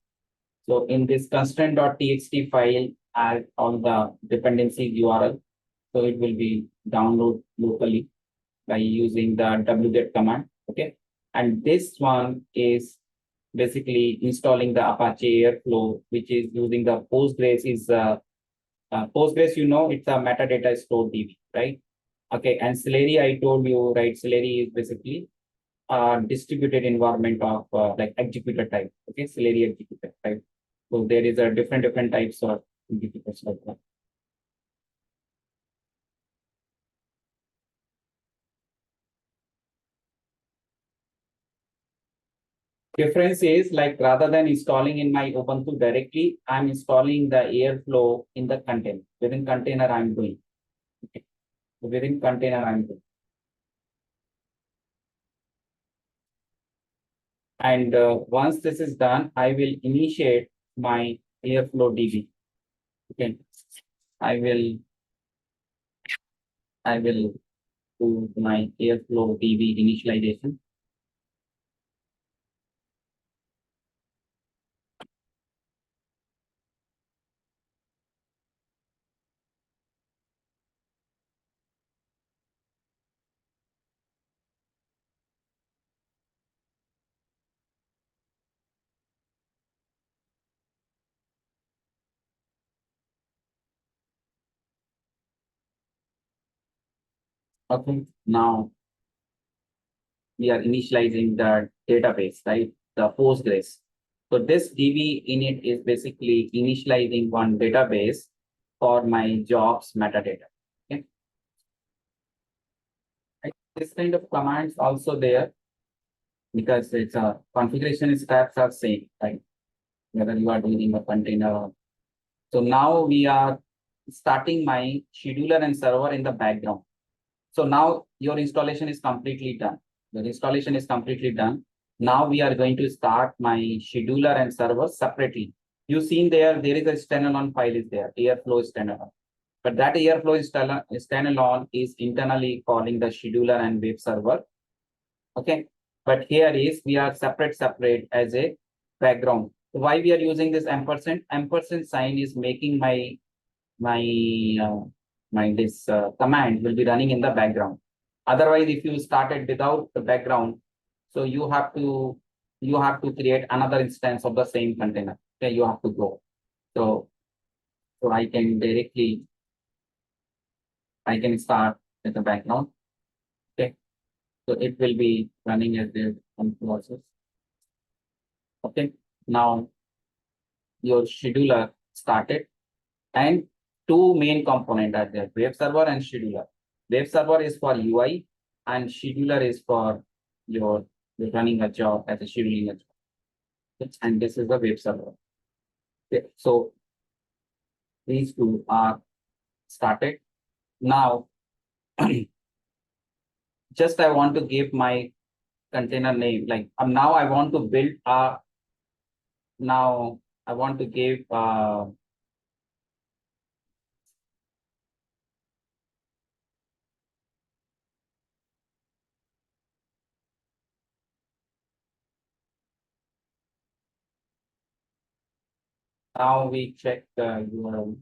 So in this constant.txt file, add all the dependency URL. So it will be download locally by using the wget command. Okay. And this one is basically installing the Apache Airflow, which is using the Postgres is Postgres, it's a metadata store DB, right? Okay. And Celery, I told you, right? Celery is basically distributed environment of like executor type. Okay, Celery executor type. So there is a different types of executors like that. Difference is like rather than installing in my Ubuntu directly, I'm installing the Airflow in the container. Within container, I'm doing. Okay. Within container, I'm doing. And once this is done, I will initiate my Airflow DB. Okay. I will I will do my Airflow DB initialization. Okay. Now we are initializing the database, right? The Postgres. So this DB init is basically initializing one database for my jobs metadata. Okay. Right. This kind of commands also there because it's a configuration steps are same, right? Whether you are doing a container or so now we are starting my scheduler and server in the background. So now your installation is completely done. The installation is completely done. Now we are going to start my scheduler and server separately. You seen there is a standalone file is there, Airflow standalone. But that Airflow standalone is internally calling the scheduler and web server. Okay. But here is we are separate as a background. Why we are using this ampersand? Ampersand sign is making my uh, this command will be running in the background. Otherwise, if you started without the background, so you have to create another instance of the same container. Okay, you have to go. So I can directly start with the background. Okay, so it will be running as the process. Okay, now your scheduler started. And two main components are there, web server and scheduler. Web server is for UI and scheduler is for your running a job as a scheduling a job. And this is the web server. Okay. So these two are started. Now, just I want to give my container name. Like now I want to build now I want to give now we check the URL.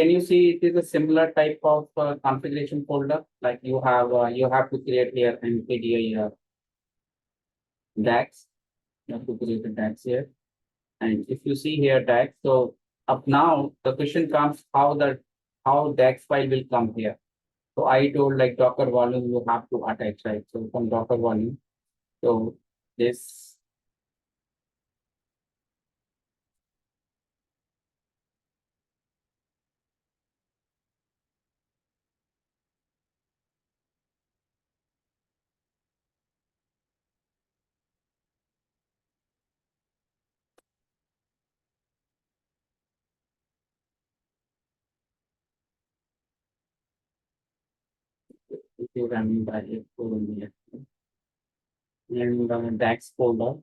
can you see it is a similar type of configuration folder? Like you have to create here NVIDIA DAX. You have to create a DAX here. And if you see here DAX, so up now the question comes how DAX file will come here. So I told like Docker volume you have to attach, right? So from Docker volume, so this if you running by it here and DAX folder.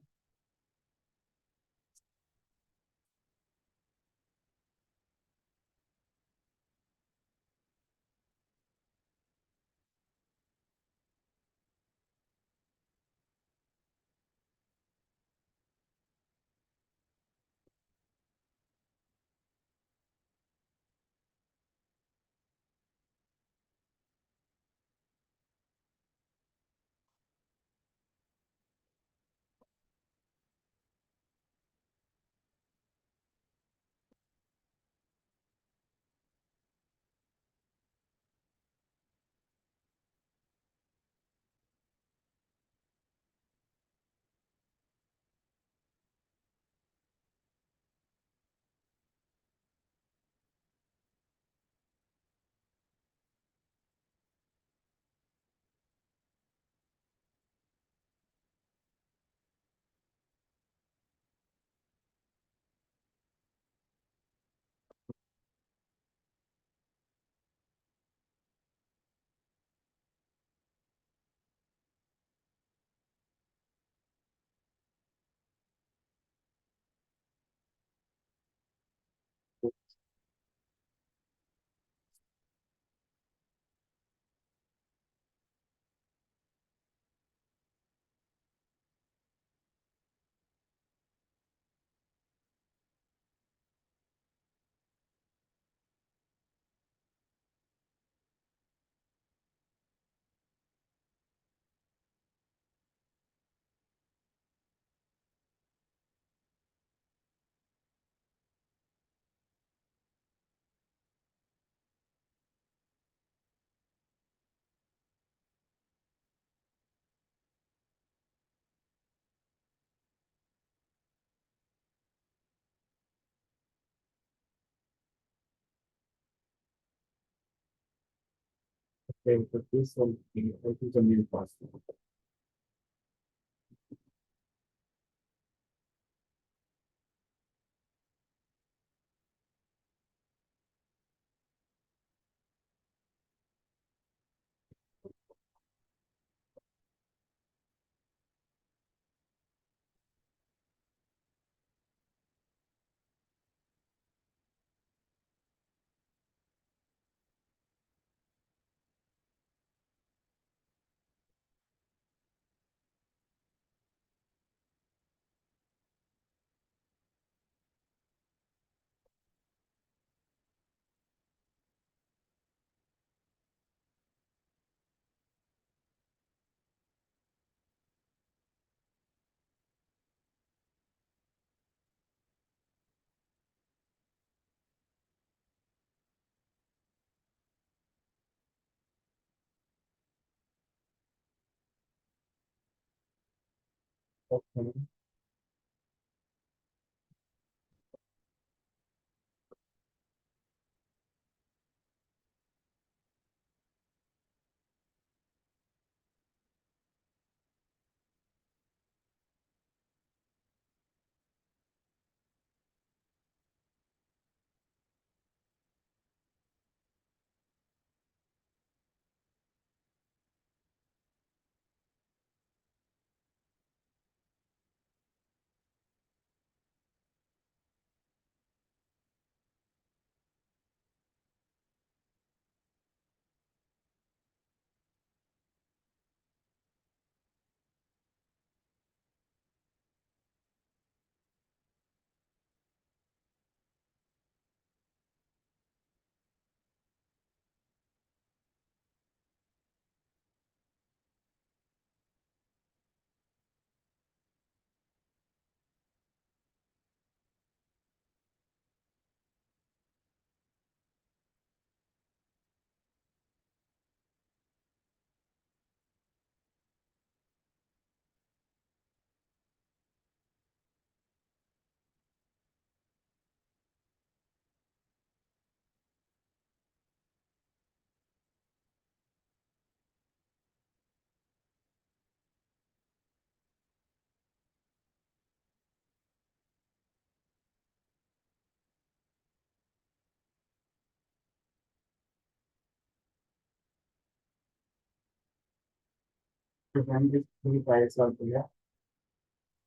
Okay, so this will be what is the new password. Okay. when these three files are there,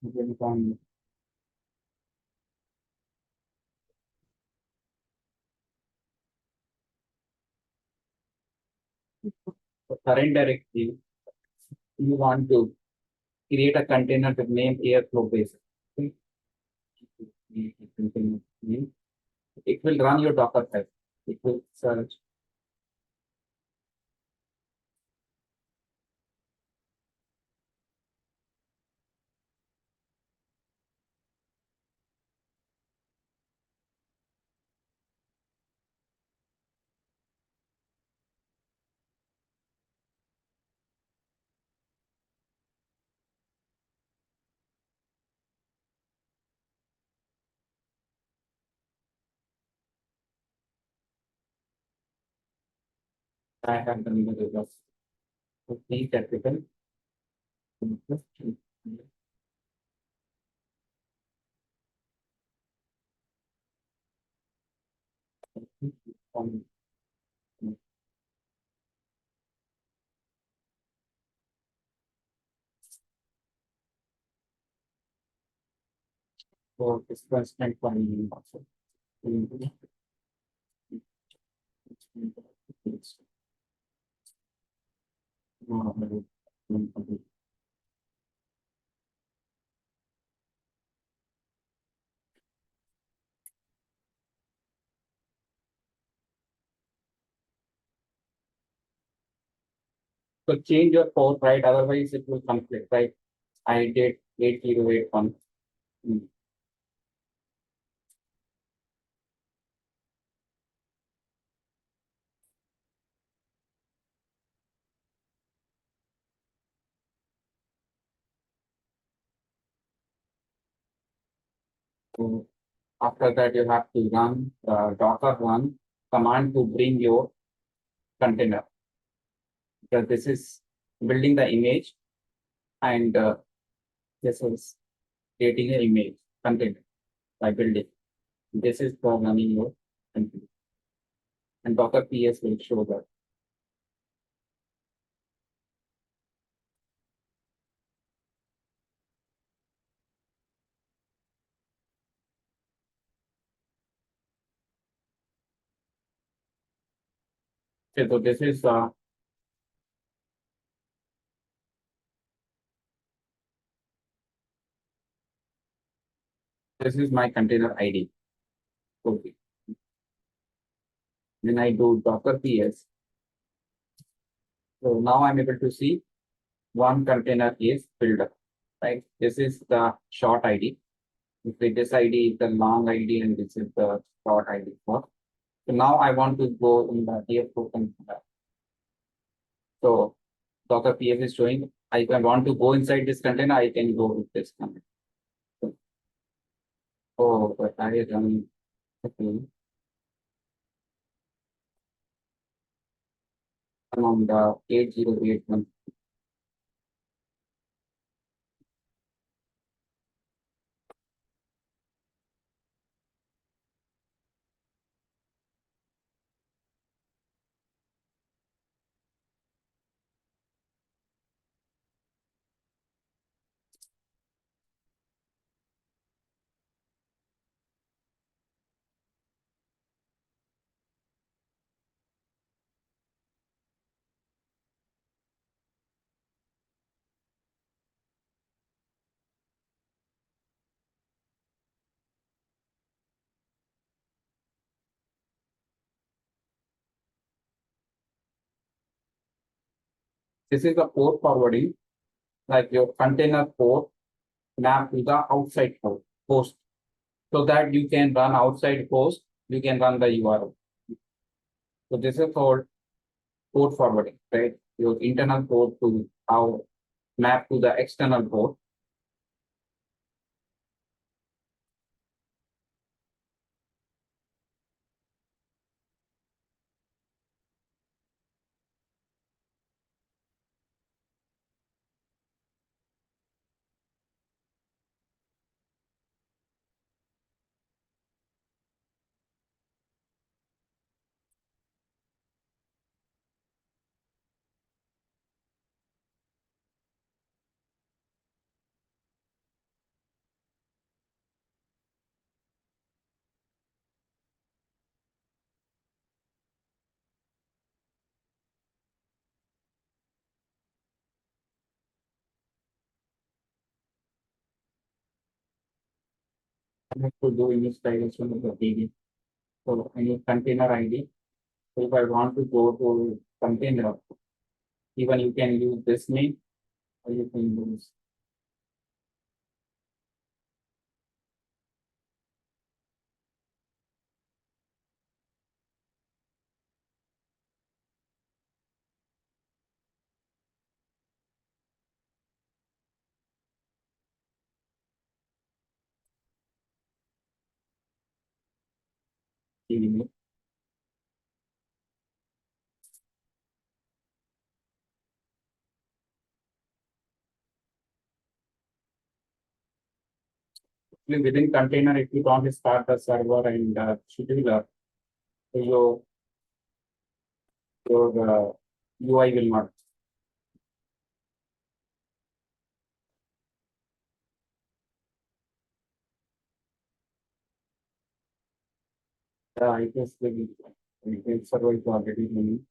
you can the current directory, you want to create a container with name airflow base. Okay? It will run your Docker file. It will search. I have done the results. So please technical. For this constant one also. So change your port, right? Otherwise it will conflict, right? I did 8081. Mm. So after that, you have to run Docker run command to bring your container. Because this is building the image and this is creating an image container by building. This is for running your container. And Docker PS will show that. Okay, so this is my container ID. Okay. When I do Docker PS, so now I'm able to see one container is built up, right? This is the short ID. This ID is the long ID and this is the short ID for. So now I want to go in the DF container. So Docker PS is showing I can want to go inside this container, I can go with this container. So, oh, but I am okay. I'm on the 8081. This is the port forwarding, like your container port map to the outside port host. So that you can run outside host, you can run the URL. So this is called port forwarding, right? Your internal port to how map to the external port. I have to do initialization of the PV. So I need container ID. So if I want to go to container, even you can use this name or you can use PV. Within container, if you don't start the server and scheduler, so your UI will not. I guess the server is already running.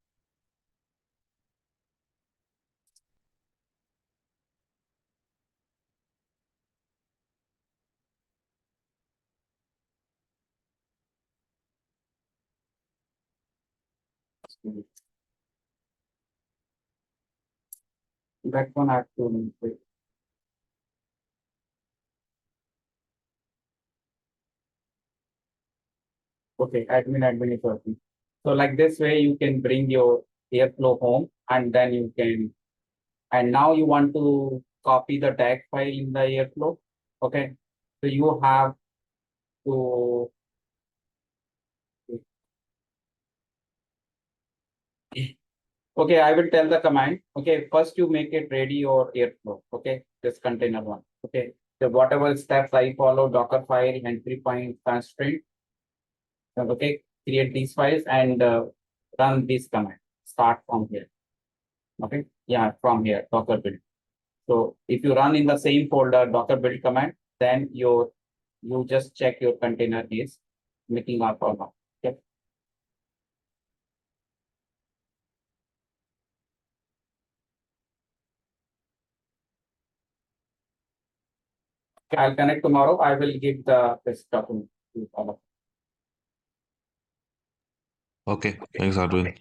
That one I have to wait. Okay, admin is working. So like this way, you can bring your Airflow home, and then you can. And now you want to copy the tag file in the Airflow. Okay, so you have to. Okay, I will tell the command. Okay, first you make it ready your Airflow. Okay, this container one. Okay, so whatever steps I follow, Docker file, entry point, constraint. Okay, create these files and run this command. Start from here. Okay, yeah, from here, Docker build. So if you run in the same folder Docker build command, then you just check your container is making up or not. Okay. I'll connect tomorrow. I will give this document to all of you. Okay, thanks, Arvind.